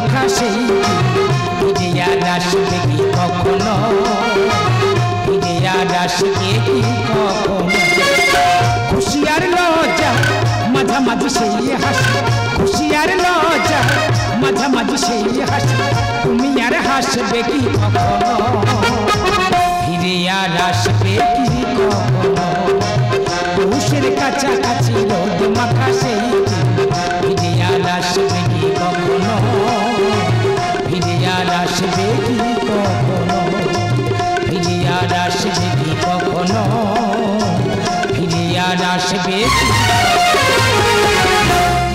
মাখা সেই ফিরে আর আসবে কি কখনো, ফিরে আর আসবে কি কখনো। খুশি আর লজ্জা মাঝামাঝি সেই হাসি, খুশি আর লজ্জা মাঝামাঝি সেই হাসি, তুমি আর হাসবে কি কখনো, ফিরে আর আসবে কি কখনো। পৌষের কাছাকাছি রোদ মাখা সেই ফিরে আর আসবে কি কখনো, ফিরে আর আসবে কি কখনো, ফিরে আর আসবে কি কখনো, ফিরে আর আসবে।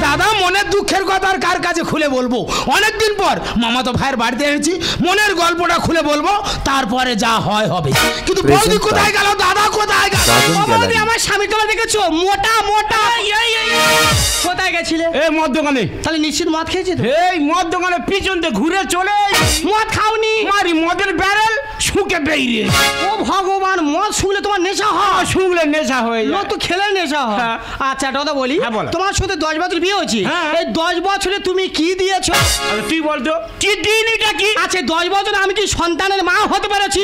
দাদা মনের দুঃখের কথা আর কার কাছে খুলে বলবো, অনেকদিন পর মামাতো ভাইয়ের বাড়িতে এসেছি, মনের গল্পটা খুলে বলবো, তারপরে যা হয় হবে। কিন্তু বৌদি কোথায় গেল, দাদা কোথায় গেল? আমার স্বামী তোমার দেখেছো মোটা মোটা, কোথায় গেছিলে? এই মদ দোকানে। তাহলে নিশ্চিত মদ খেয়েছি তো? এই মদ দোকানে পিছন দিয়ে ঘুরে চলে মদ খাওনি? মারি মদের ব্যারেল শুকে বেরিয়ে। ও ভগবান, মদ শুনলে তোমার নেশা হয়? শুনলে নেশা হয়ে যায়, মদ তো খেলে নেশা হয়। আচ্ছা একটা কথা বলি, তোমার সাথে 10 বছর বিয়ে হয়েছে, এই 10 বছরে তুমি কি দিয়েছো? তুই বলতো কি দিন এটা কি? আচ্ছা 10 বছর আমি কি সন্তানের মা হতে পেরেছি?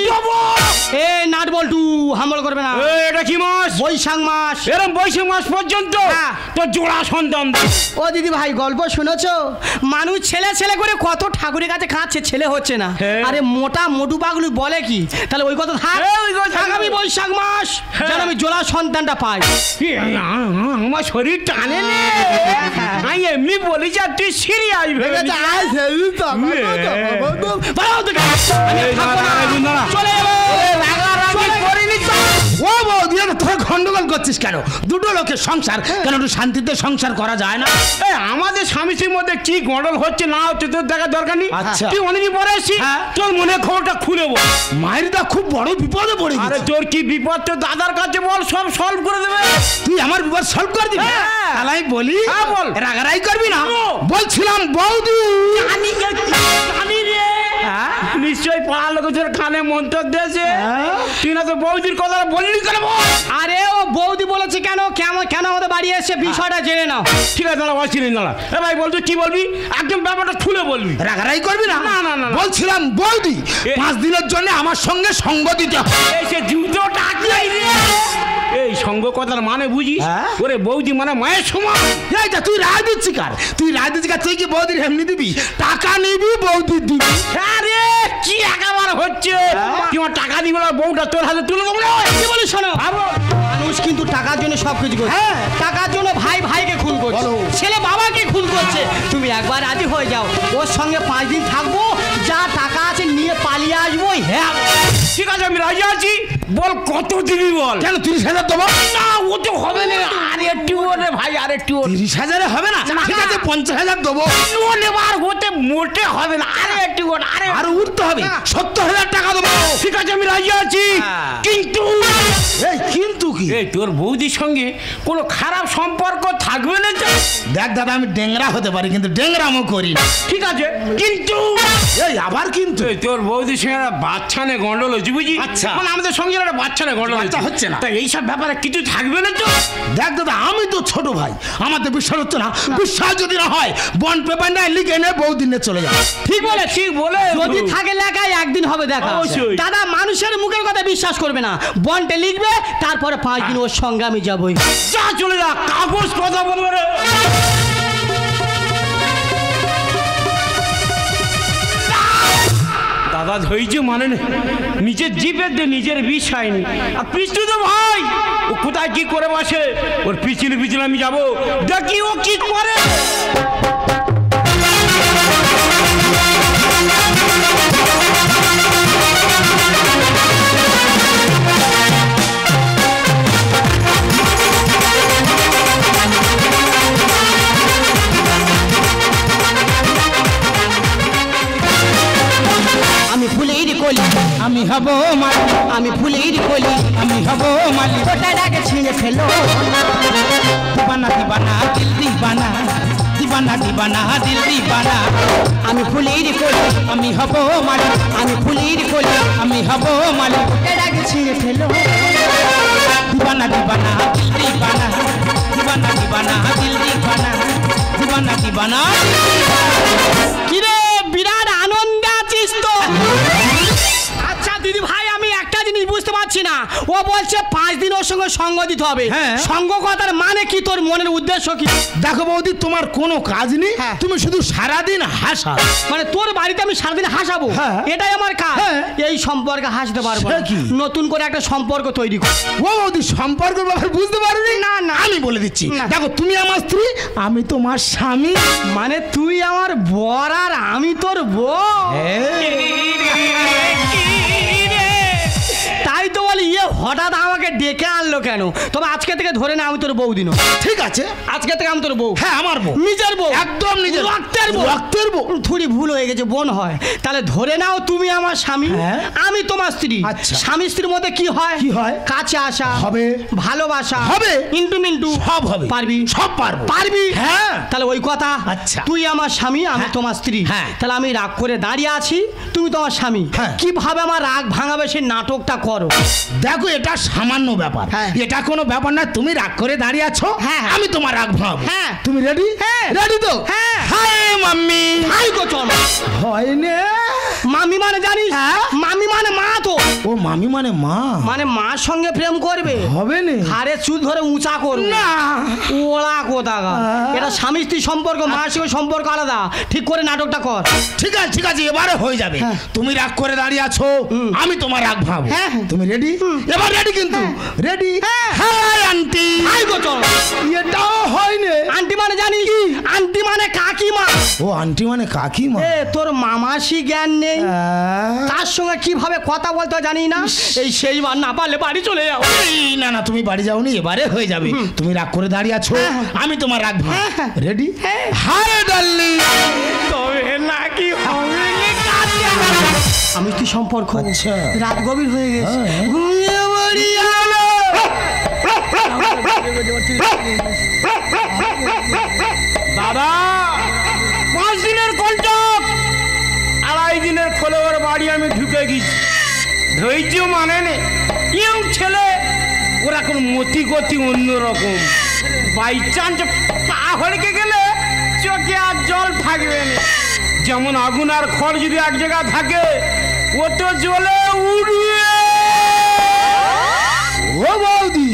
এ নাট বল্টু হামল করবে না। এটা কি মাস? বৈশাখ মাস। এরকম বৈশাখ মাস পর্যন্ত তো জোড়া সন্তান। ও দিদি ভাই গল্প শুনেছো? মানুষ ছেলে ছেলে করে কত ঠাকুরের কাছে খাচ্ছে, ছেলে হচ্ছে না। আরে মোটা মোটু পাগলু বলে কি, তাহলে ওই কথা থাক, আগামী বৈশাখ মাস যেন আমি জোড়া সন্তানটা পাই। আমার শরীর টানে নে, আমি এমনি বলি যে তুই সিরিয়াস ভেবে চলে ও বৌদি, তোরা গন্ডগোল করছিস কেন? দুটো লোকের সংসার কেন একটু শান্তিতে সংসার করা যায় না? আমাদের স্বামী স্ত্রীর মধ্যে কি গন্ডগোল হচ্ছে না হচ্ছে তোর দেখার দরকার নেই। তুই অনেকদিন পরে আসছিস, তোর মনে খবরটা খুলে বল। মায়ের দা খুব বড় বিপদে পড়ে গেছে। আরে তোর কি বিপদ, তোর দাদার কাছে বল, সব সলভ করে দেবে। তুই আমার বিপদ সলভ করে দিবি? তাহলে আমি বলি, বল। রাগারাই করবি না। বলছিলাম বৌদি, নিশ্চয়ই পাড়ার লোকের কানে মন্ত্র দিয়েছে, তুই না তো বৌদির কথা বললি কেন? আরে ও বৌদি বলেছে কেন, কেন আমাদের বাড়ি এসে বিষয়টা জেনে নাও। ঠিক আছে দাঁড়া, বলছিলি দাঁড়া। এ ভাই বল, তুই কি বলবি একদম ব্যাপারটা খুলে বলবি, রাগারাই করবি না। না না না, বলছিলাম বৌদি 5 দিনের জন্য আমার সঙ্গে সঙ্গ দিতে হবে। সে জুতো টাকলাই রে, এই সঙ্গ কথার মানে বুঝিস? ওরে বৌদি মানে মায়ের সমান। এইটা তুই রায় দিচ্ছি কার? তুই রায় দিচ্ছি কার? তুই কি বৌদির এমনি দিবি? টাকা নিবি, বৌদি দিবি। আরে কি একেবারে হচ্ছে, তুই আমার টাকা দিবি না, বউটা তোর হাতে তুলে দেবো। কি বলিস শোনো, মানুষ কিন্তু টাকার জন্য সবকিছু করছে। টাকার জন্য ভাই ভাইকে খুন করছে, ছেলে বাবাকে খুন করছে। তুমি একবার রাজি হয়ে যাও, ওর সঙ্গে 5 দিন থাকবো, যা টাকা আছে নিয়ে পালিয়ে আসবো। হ্যাঁ ঠিক আছে আমি রাজি আছি, বল কত দিবি বল। কেন 30,000 দেবো? না ও তো হবে না, আরে একটু রে ভাই, আরে একটু। 30,000 হবে না? ঠিক আছে 50,000 দেবো। এবার হতে মোটে হবে না, আরে একটু আরে আর উঠতে হবে, 70,000 টাকা দেবো। ঠিক আছে আমি রাজি আছি, কিন্তু এই কিন্তু কি? এই তোর বৌদির সঙ্গে কোনো খারাপ সম্পর্ক থাকবে না তো? দেখ দাদা, আমি ডেংরা হতে পারি কিন্তু ডেংরামও করি না। ঠিক আছে কিন্তু এই আবার কিন্তু তোর বৌদির সঙ্গে একটা বাচ্চা নিয়ে গন্ডল হচ্ছে বুঝি? আচ্ছা, মানে আমাদের সঙ্গে একটা বাচ্চা নিয়ে গন্ডল হচ্ছে না, তাই এইসব ব্যাপারে কিছু থাকবে না তো? দেখ দাদা, আমি তো ছোট ভাই, আমাদের বিশ্বাস হচ্ছে না। বিশ্বাস যদি না হয় বন্ড পেপার না লিখে নে, বৌদি নিয়ে চলে যাও। ঠিক বলে, ঠিক বলে। যদি থাকে লেখায় একদিন হবে দেখা। দাদা মানুষের মুখের কথা বিশ্বাস করবে না, বন্ডে লিখবে, তারপরে 5 দিন ওর সঙ্গে আমি যাবই। যা চলে যা, কাগজ কথা বলবে রে। দাদা ধৈর্য মানে না, নিজের জিপের দিয়ে নিজের বিষ হয়নি। আর পিছু তো ভাই, ও কোথায় কি করে বসে, ওর পিছনে পিছনে আমি যাবো, দেখি ও কি করে। আমি ফুলের কলি, আমি হব মালি, আমি ফুলের কলি, আমি হব মালি। ওটার আগে ছিঁড়ে ফেলো। দিবানা দিবানা দিল দিবানা, দিবানা দিবানা দিল দিবানা। আমি ফুলের কলি, আমি হব মালি, আমি ফুলের কলি, আমি হব মালি। ওটার আগে ছিঁড়ে ফেলো। দিবানা দিবানা দিল দিবানা, দিবানা দিবানা দিল দিবানা, দিবানা দিবানা। কি রে বিরাট আনন্দে আছিস তো? আচ্ছা দিদি ভাই, আমি একটা জিনিস বুঝতে পারছি না। ও বলছে 5 দিন ওর সঙ্গে সঙ্গ দিতে হবে। হ্যাঁ। সঙ্গ কথার মানে কি? তোর মনের উদ্দেশ্য কি? দেখো বৌদি, তোমার কোনো কাজ নেই, হ্যাঁ। তুমি শুধু সারাদিন হাসা। মানে তোর বাড়িতে আমি সারাদিন হাসাবো? হ্যাঁ। এটাই আমার কাজ। হ্যাঁ। এই সম্পর্কে হাসতে পারবো সে না। কি? নতুন করে একটা সম্পর্ক তৈরি কর। ও বৌদি, সম্পর্কের ব্যাপার বুঝতে পারোনি? না, না। আমি বলে দিচ্ছি। না। দেখো, তুমি আমার স্ত্রী, আমি তোমার স্বামী। মানে তুই আমার বর আর আমি তোর বউ? তাই তো বলি, হঠাৎ আমাকে ডেকে আনলো কেন? তবে আজকে থেকে ধরে না আমি তোর বউ দিন। ঠিক আছে, আজকে থেকে আমি তোর বউ। হ্যাঁ আমার বউ, নিজের বউ, একদম নিজের রক্তের বউ। রক্তের বউ। থুড়ি ভুল হয়ে গেছে, বোন হয়। তাহলে ধরে নাও তুমি আমার স্বামী, হ্যাঁ। আমি তোমার স্ত্রী। আচ্ছা। স্বামী স্ত্রীর মধ্যে কি হয়? কি হয়? কাছে আসা হবে। ভালোবাসা হবে। ইন্টু মিন্টু সব হবে। পারবি? সব পারবো। পারবি? হ্যাঁ। তাহলে ওই কথা। আচ্ছা। তুই আমার স্বামী, আমি হ্যাঁ। তোমার স্ত্রী। হ্যাঁ। তাহলে আমি রাগ করে দাঁড়িয়ে আছি, তুমি তোমার স্বামী। হ্যাঁ। কিভাবে আমার রাগ ভাঙাবে সেই নাটকটা করো। দেখো, এটা সামান্য ব্যাপার, হ্যাঁ। এটা কোনো ব্যাপার না। তুমি রাগ করে দাঁড়িয়ে আছো, হ্যাঁ। আমি তোমার রাগ ভাঙাবো। হ্যাঁ। তুমি রেডি? হ্যাঁ। রেডি তো? হ্যাঁ। Hi mummy. ভাই গো চল। হয় নে। মামি মানে জানিস? হ্যাঁ। মামি মানে মা তো। ও মামি মানে মা? মানে মার সঙ্গে প্রেম করবে? হবে না। ঘাড়ে চুল ধরে উঁচা করবে? না। ওলা কোথাকার। এটা স্বামী স্ত্রী সম্পর্ক, মার সঙ্গে সম্পর্ক আলাদা। ঠিক করে নাটকটা কর। ঠিক আছে, ঠিক আছে, এবারে হয়ে যাবে। হ্যাঁ। তুমি রাগ করে দাঁড়িয়ে আছো, আমি তোমার রাগ ভাঙাবো। হ্যাঁ, হ্যাঁ। তুমি রেডি? এবার রেডি কিন্তু? রেডি? হ্যাঁ। Hi aunty. ভাই গো চল। এটাও হয় না। আন্টি মানে জানিস? আন্টি মানে কাকিমা। ও আন্টি মানে কাকিমা? এ তোর মামাসি জ্ঞান নেই? আহ, তার সঙ্গে কিভাবে কথা বলতে হয় জানি না। এই সেইবার না পারলে বাড়ি চলে যাও। এই, না না, তুমি বাড়ি যাওনি, এবারে হয়ে যাবে। তুমি রাগ করে দাঁড়িয়ে আছো, হ্যাঁ। আমি তোমার রাগ ভাঙাবো। হ্যাঁ, হ্যাঁ। রেডি? হ্যাঁ। Hi darling. তবে নাকি হবে আমি কি সম্পর্ক? আচ্ছা। রাত গভীর হয়ে গেছে। হ্যাঁ। ঘুমিয়ে পড়ি আলো। দাদা 5 দিনের কন্ট্রাক্ট, 2.5 দিনের খোলে ওর বাড়ি আমি ঢুকে গেছি। ধৈর্য মানে নে, ইউ ছেলে ওরা কোন মতি গতি অন্যরকম। বাই চান্স পা হড়কে গেলে চোখে আর জল থাকবে না। যেমন আগুন আর খড় যদি এক জায়গায় থাকে, ও তো জ্বলে উড়বে। ও বৌদি,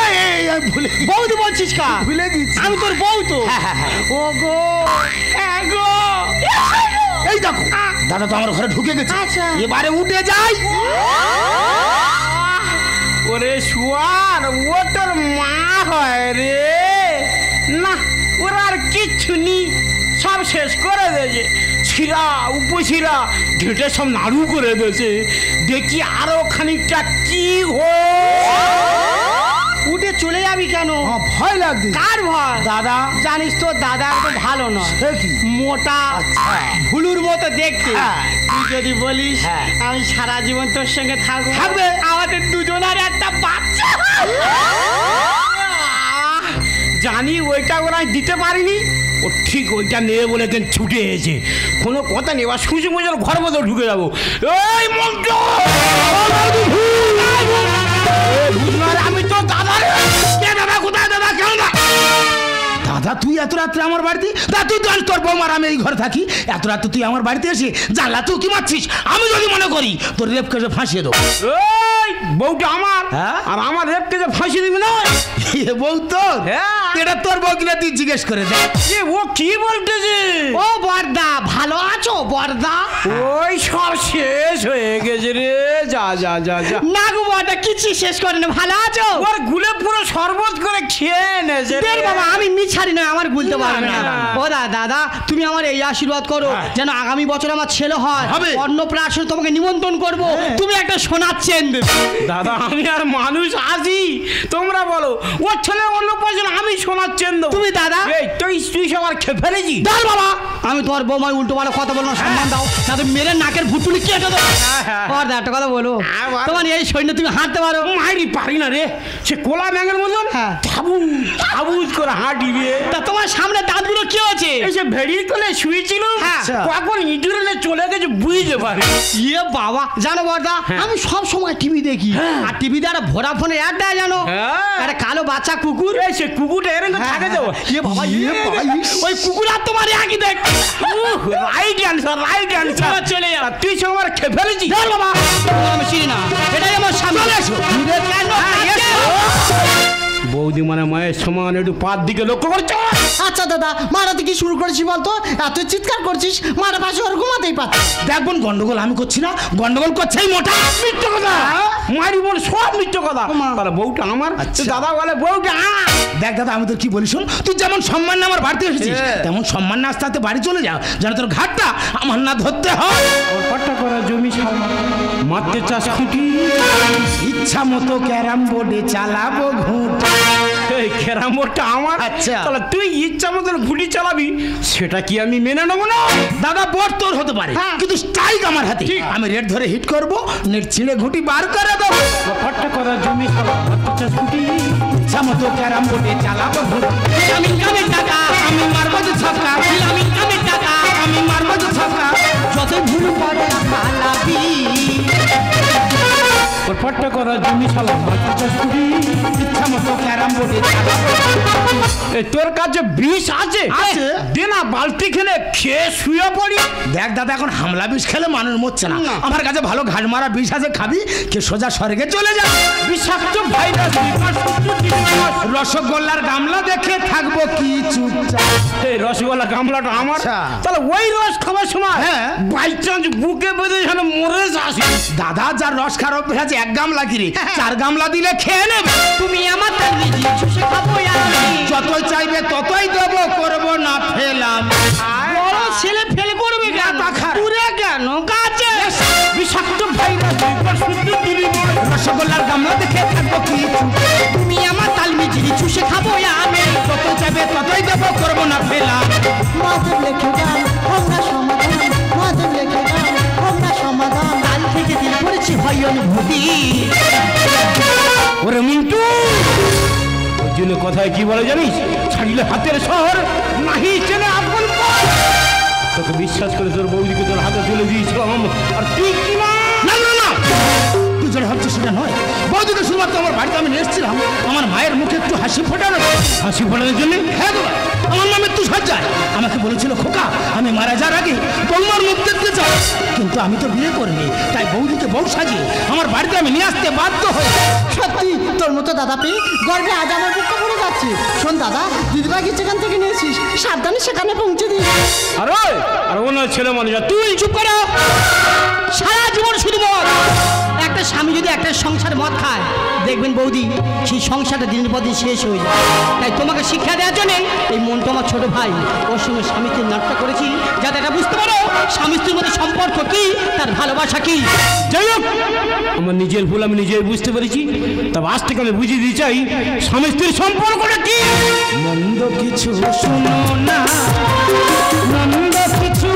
এই, এই, আমি ভুলে বৌদি বলছিস কা? ভুলে গেছি। আমি তোর বউ তো। হ্যাঁ। ও গো, হ্যাঁ গো। এই দেখো, দাদা তো আমার ঘরে ঢুকে গেছে। আচ্ছা। এবারে উঠে যাই। ওরে শুয়ার, ও তোর মা হয় রে। না, ওরা আর কিচ্ছু নি, সব শেষ করে দিয়েছে। ছিঁড়া উপছিরা ঘেটে সব নাড়ু করে দিয়েছে। দেখি আরো খানিকটা কি উঠে চলে যাবি কেন? আমার ভয় লাগছে। কার ভয়? দাদা। জানিস তো দাদা তো ভালো নয়, সে কি? মোটা, ভুলুর মতো দেখতে। হ্যাঁ। তুই যদি বলিস হ্যাঁ। আমি সারা জীবন তোর সঙ্গে থাকবো, থাকবে। আমাদের দুজনের একটা বাচ্চা জানি ওইটা ওরা দিতে পারিনি। ও ঠিক ওইটা নেবে বলে কেন ছুটে এসেছে। কোনো কথা নেই, বা সুযোগ মজার ঘর মতো ঢুকে যাবো। এই মন্টু! আমি তো দাদা রে। কে দাদা? কোথায় দাদা? কেন না? দাদা, তুই এত রাত্রে আমার বাড়িতে? দাদা, তুই জান তোর বৌমার আমি এই ঘরে থাকি। এত রাত্রে তুই আমার বাড়িতে এসে জানলা তুই কি মারছিস? আমি যদি মনে করি তোর রেপ কেসে ফাঁসিয়ে দেবো। এই বউটা আমার, হ্যাঁ? আর আমার রেপকে যে ফাঁসি দিবি না। এ বউ তোর? হ্যাঁ। এটা তোর বউ কিনা তুই জিজ্ঞেস করে দে। এ ও কি বলতেছে? ও বর্দা, ভালো আছো বর্দা? ওই সব শেষ হয়ে গেছে রে। যা যা যা যা। না গো বর্দা, কিছু শেষ করেনি। ভালো আছো? ওর গুলে পুরো শরবত করে খেয়ে নেছে রে। দেখ বাবা, আমি মিছারি নয়, আমার গুলতে পারবে না। না, না। ও দাদা, তুমি আমার এই আশীর্বাদ করো যেন আগামী বছর আমার ছেলে হয়। হবে। অন্নপ্রাশন তোমাকে নিমন্ত্রণ করব, তুমি একটা সোনার চেন দেবে। দাদা, আমি আর মানুষ আছি, তোমরা বলো। ওর ছেলে অন্য পয়সা আমি শোনাচ্ছেন দেবো। তুমি দাদা? এই তুই তুই সবার খেয়ে ফেলেছি। দাঁড় বাবা, আমি তোমার বৌমায় উল্টো পাল্টা কথা বলবো না, সম্মান দাও না তুমি মেরে নাকের ভুটুলি কেটে দাও। হ্যাঁ। বর্দা, একটা কথা বলো, হ্যাঁ, বলো। তোমার এই সৈন্য তুমি হাঁটতে পারো? মাইরি পারি না রে। সে কোলা ব্যাঙের মতন হ্যাঁ। থাবুজ থাবুজ করে হাঁটি রে। তা তোমার সামনে দাঁতগুলো কি হচ্ছে? এসে ভেড়ির কোলে শুয়েছিল, হ্যাঁ। কখন ইঁদুরে চলে গেছে বুঝতে পারি। ইয়ে বাবা, জানো বর্দা, আমি সব সময় টিভি দেখি, কি আর টিভিতে একটা ভোডাফোনের অ্যাড দেয় জানো হ্যাঁ। একটা কালো বাচ্চা কুকুর এই সে কুকুরটা এরকম থাকে যাবো ইয়ে বাবা ইয়ে বাবা ওই কুকুর আর তোমার একই দেখ রাইট অ্যান্সার চলে যা তুই সে আমার খেয়ে ফেলেছি চল বাবা তোমার আমি চিনি না এটাই আমার স্বামী চলে এসো। কেন বৌদি মানে মায়ের সমান একটু পার দিকে লক্ষ্য করছো আচ্ছা দাদা মারাতে কি শুরু করেছি বলতো এত চিৎকার করছিস মারা পাশে আর ঘুমাতেই পারছি দেখবেন গন্ডগোল আমি করছি না, গন্ডগোল করছে এই মোটা। মিথ্যে কথা মারি বল সব মিথ্যে কথা বলে বউটা আমার দাদা বলে বউটা দেখ দাদা আমি তোর কি বলি শোন, তুই যেমন সম্মান না আমার বাড়িতে এসেছিস তেমন সম্মান না আস্তে আস্তে বাড়ি চলে যাও, যেন তোর ঘাটটা আমার না ধরতে হয়। পাট্টা করা জমি মারতে চাষ খুঁটি ইচ্ছা মতো ক্যারাম বোর্ডে চালাবো ঘুঁট। এই ক্যারাম বোর্ডটা আমার আচ্ছা। তাহলে তুই ইচ্ছা মতন ঘুটি চালাবি সেটা কি আমি মেনে নেবো না দাদা বোর্ড তোর হতে পারে কিন্তু স্ট্রাইক আমার হাতে, আমি রেড ধরে হিট করব, নেট ছিঁড়ে ঘুঁটি বার করে দেবো। পাট্টা করা জমি মারতে চাষ খুঁটি ইচ্ছা মতো ক্যারাম বোর্ডে চালাবো ঘুঁট। আমি কামের টাকা আমি মারবো যে ছক্কা, আমি কামের টাকা আমি মারবো যে ছক্কা। যতই ভুল করে পালাবি পাট্টা করা জমি মারতে চাষ খুঁটি ইচ্ছা মতো ক্যারাম বোর্ডে চালাবো। এই তোর কাছে বিষ আছে আছে। দে না বালতি খেলে খেয়ে শুয়ে পড়ি দেখ দাদা এখন হামলা বিষ খেলে মানুষ মরছে না, আমার কাছে ভালো ঘাট মারা বিষ আছে, খাবি কে সোজা স্বর্গে চলে যা। বিষাক্ত ভাইরাস রসগোল্লার গামলা দেখে থাকবো কি চুপচাপ। এই রসগোল্লা গামলাটা আমার আচ্ছা। তাহলে ওই রস খাবার সময় হ্যাঁ। বাই চান্স বুকে বেঁধে যেন মরে যাস দাদা যার রস খারাপ অভ্যাস আছে 1 গামলা কিরে 4 গামলা দিলে খেয়ে নেবে। তুমি আমার তালবি চুষে খাবো আমি যতই চাইবে ততই দেবো, করবো না ফেলাম। বড় ছেলে ফেল করবে কেন পাখার। পুরে কেন কাছে বিষাক্ত ভাইরাস রসগোল্লার গামলা দেখে থাকবো কি চুপচাপ। তুমি আমার তালবি চুষে খাবো আমি যতই চাইবে ততই দেবো, করবো না ফেলাম। মাধব লেখে গান হোক না সমাধান মাধব লেখে গান হোক না সমাধান কাল থেকে দিন করেছি হয় অনুভূতি ওরে মিন্টু ওই জন্য কথায় কি বলে জানিস ছাড়িলে হাতের শহর নাহি চেনে আপন পর। তোকে বিশ্বাস করে তোর বৌদিকে তোর হাতে তুলে দিয়েছিলাম আর তুই কি না না না না, তুই যেটা ভাবছিস সেটা নয়। বৌদিকে শুধুমাত্র আমার বাড়িতে আমি এসেছিলাম আমার মায়ের মুখে একটু হাসি ফোটানো। হাসি ফোটানোর জন্য হ্যাঁ বাবা, আমার মা মৃত্যু সজ্জায় আমাকে বলেছিল খোকা আমি মারা যাওয়ার আগে বৌমার মুখ দেখতে চাই, কিন্তু আমি তো বিয়ে করিনি, তাই বৌদিকে বউ সাজিয়ে আমার বাড়িতে আমি নিয়ে আসতে বাধ্য হই। সত্যি তোর মতো দাদা পেয়ে গর্বে আজ আমার বুকটা পড়ে যাচ্ছে শোন দাদা দিদিভাইকে যেখান থেকে নিয়েছিস সাবধানে সেখানে পৌঁছে দিস আর ওনার ছেলে মানুষ তুই চুপ করো সারা জীবন শুধু মদ। একটা স্বামী যদি একটা সংসার মদ খায় দেখবেন বৌদি সেই সংসারটা দিনের পর দিন শেষ হয়ে যায়। তাই তোমাকে শিক্ষা দেওয়ার জন্য এই মনটা আমার ছোট ভাই ওর সঙ্গে স্বামী স্ত্রীর নাটকটা করেছি যাতে এটা বুঝতে পারো স্বামী স্ত্রীর মধ্যে সম্পর্ক কি তার ভালোবাসা কি। যাই হোক আমার নিজের ভুল আমি নিজেই বুঝতে পেরেছি, তবে আজ থেকে আমি বুঝিয়ে দিতে চাই স্বামী স্ত্রীর সম্পর্কটা কি। মন্দ কিছু শুনো না, মন্দ কিছু